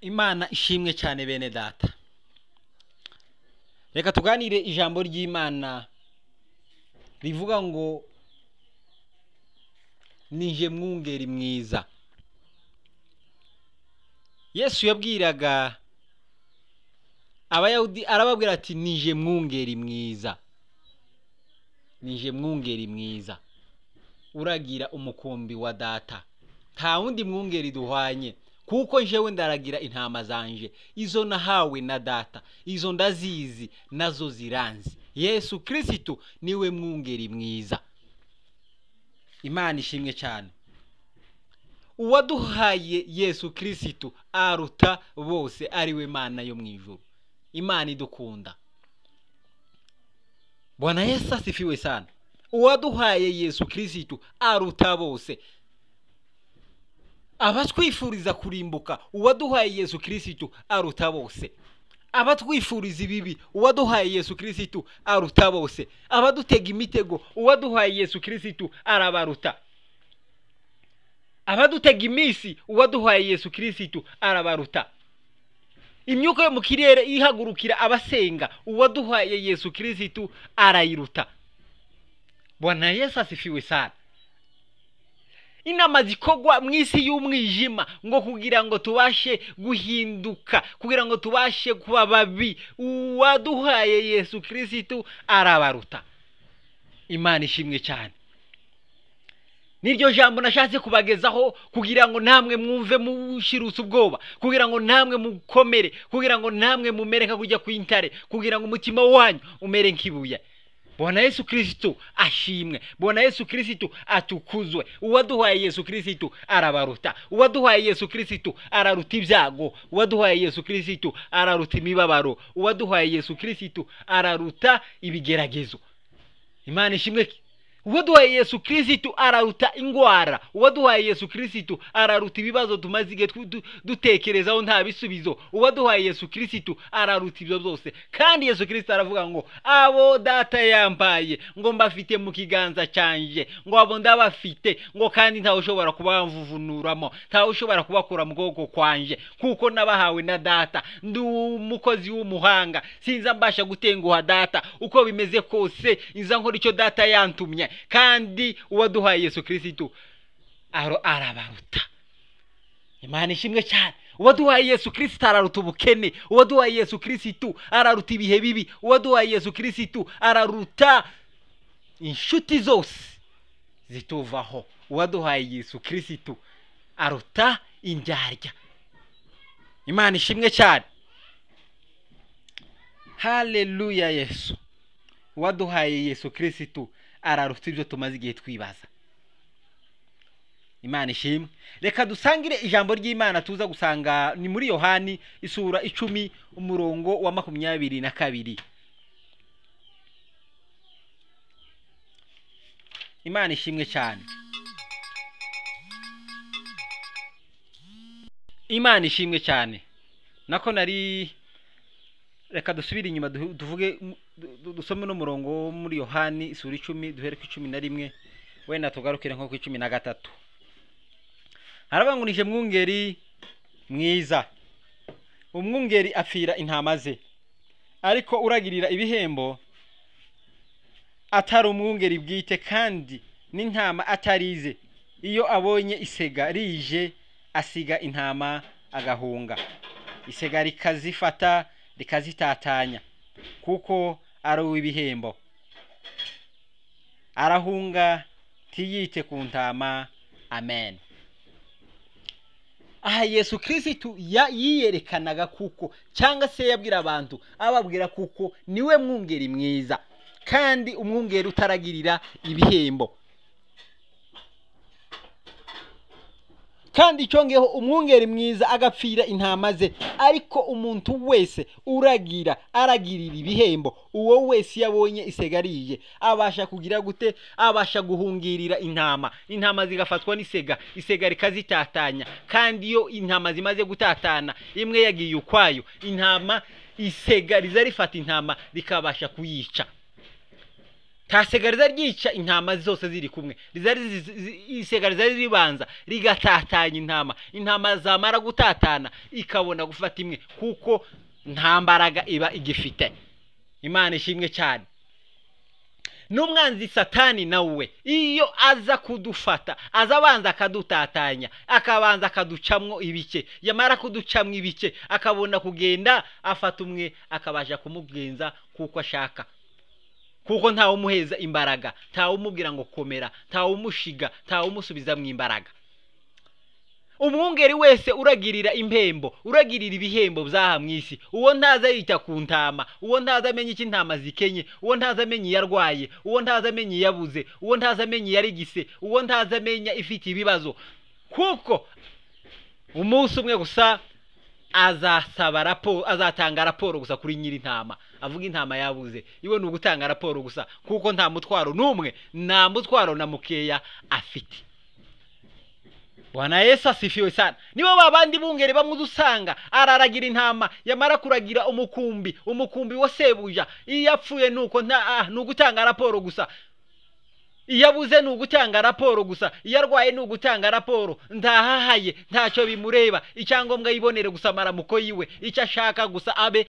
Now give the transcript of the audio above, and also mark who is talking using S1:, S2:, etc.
S1: Imana ishimwe cyane bene data. Reka tuganire ijambo ry'Imana rivuga ngo nije mwungeri mwiza. Yesu yabwiraga Abayahudi arababwira ati nije mwungeri mwiza. Nije mwungeri mwiza. Uragira umukumbi wa data. Nta wundi mwungeri duhwanye. Kuko jewe ndaragira intama zanje, izo nahawe na data, izo ndazizi nazo ziranzi. Yesu Kristo niwe mwungeri mwiza. Imana ishimwe cyane. Uwaduhaye Yesu Kristo aruta bose, ariwe Mana yo mwijuru. Imana idukunda. Bwana Yesu asifiwe sana. Uwaduhaye Yesu Kristo aruta bose. Abatwifuriza kurimbuka, uwaduhaye Yesu Kristo aruta bose. Abatwifuriza ibibi, uwaduhaye Yesu Kristo aruta bose. Abadutega imitego, uwaduhaye Yesu Kristo arabaruta. Abadutega imisi, uwaduhaye Yesu Kristo arabaruta. Imyuka yo mu kirere ihagurukira abasenga, uwaduhaye Yesu Kristo arayiruta. Bwana Yesu asifiwe sana. Inama zikogwa mwisi y'umwijima ngo kugira ngo tubashe guhinduka, kugira ngo tubashe kuba babi, uwaduhaye Yesu Kristo arabaruta. Imana ishimwe cyane. Niryo jambo nashatse kubagezaho kugira ngo namwe mwumve mushirutse ubwoba, kugira ngo namwe mukomere, kugira ngo namwe mumereka kujya kwintare, kugira ngo umutima wanyu umere nkibuye. Bwana Yesu Kristo ashimwe. Bwana Yesu Kristo atukuzwe. Uwaduhaye Yesu Kristo arabaruta. Uwaduhaye Yesu Kristo araruta ibyago. Uwaduhaye Yesu Kristo araruta imibabaro. Uwaduhaye Yesu Kristo araruta ibigeragezo. Imana ishimwe. Uwaduhaye Yesu Kristo araruta ingwara. Uwaduhaye Yesu Kristo araruta ibibazo tumazige dutekerezaho nta bisubizo. Uwaduhaye Yesu Kristo araruta ibyo byose. Kandi Yesu Kristo aravuga ngo abo data yambaye ngo mbafite mu kiganza cyanje, ngo abo ndabafite, ngo kandi ntawe ushobora kubamvuvunuramo, ntawe ushobora kubakura mu bwoko kwanje, kuko nabahawe na data. Ndi umukozi w'umuhanga, sinza mbasha gutenguha data uko bimeze kose, inza nkora icyo data yantumye. Kandi uwaduhaye Yesu Kristo arabaruta. Imana ishimwe cyane. Uwaduhaye Yesu Kristo araruta ubukene. Uwaduhaye Yesu Kristo araruta ibihe bibi. Uwaduhaye Yesu Kristo araruta inshuti zose zituvaho. Uwaduhaye Yesu Kristo aruta indyarya. Imana ishimwe cyane. Haleluya Yesu. Uwaduhaye Yesu Kristo araruta ibyo tumaze igihe twibaza. Imana ishimwe. Reka dusangire ijambo ry'Imana tuza gusanga ni muri Yohani isura 10 umurongo wa 22. Imana ishimwe cyane. Imana ishimwe cyane. Nako nari reka dusubire inyuma tuvuge dusome no murongo muri Yohani isura 10 duhere ku 11 wenda tugarukire nko ku 13. Haravuga ngo nije mwungeri mwiza. Umwungeri afira intama ze, ariko uragirira ibihembo atari umwungeri bwite, kandi n'intama atarize. Iyo abonye isega rije asiga intama agahunga, isega rikazifata rikazitatanya, kuko ari uw'ibihembo. Arahunga tiyite ku ntama. Amen. Aha Yesu Kristo yiyerekanaga kuko, cyangwa se yabwira abantu ababwira kuko niwe mwungeri mwiza, kandi umwungeri utaragirira ibihembo. Kandi cyongeho umwungeri mwiza agapfira intama ze, ariko umuntu wese aragirira ibihembo, uwo wese yabonye isegariye abasha kugira gute? Abasha guhungirira intama. Intama zigafatwa n'isega, isega rikazitatanya. Kandi iyo intama zimaze gutatana, imwe yagiye ukwayo, intama isega rizarifata intama rikabasha kuyica. tasigariza ryica intama zose ziri kumwe, isegariza ribanza rigatatanya intama zamara gutatana ikabona gufata imwe, kuko nta mbaraga iba igifite. Imana ishimwe cyane. N'umwanzi Satani nawe iyo aza kudufata, aza abanza akadutatanya, akabanza akaducamwo ibice, yamara kuducamwo ibice akabona kugenda afata umwe akabasha kumubwenza kuko ashaka, kuko ntawe umuheza imbaraga, ntawe umubwira ngo komera, ntawe umushiga, ntawe umusubiza mu imbaraga. Umwungeri wese uragirira impembo, uragirira ibihembo byaha mwisi, uwo ntaza yita ku ntama, uwo ntaza amenye iki intama zikenye, uwo ntaza amenye yarwaye, uwo ntaza amenye yabuze, uwo ntaza amenye yarigise, uwo ntaza amenya ifite ibibazo, kuko umunsi umwe gusa azasaba raporo, azatanga raporo gusa kuri nyiri intama, avuga intama yabuze, iwe n'ugutanga raporo gusa, kuko nta mutwaro numwe, nta mutwaro na mukeya afite. Bwana Yesu asifiwe sana. Nibo babandi bungere bamudusanga araragira intama, yamara kuragira umukumbi wo sebuja, iyapfuye nuko nugutanga raporo gusa, iyabuze nugutanga raporo gusa, iyarwaye nugutanga raporo, ndahahaye ntacyo bimureba, icyangombwa yibonere gusa maramuko yiwe, icyo ashaka gusa abe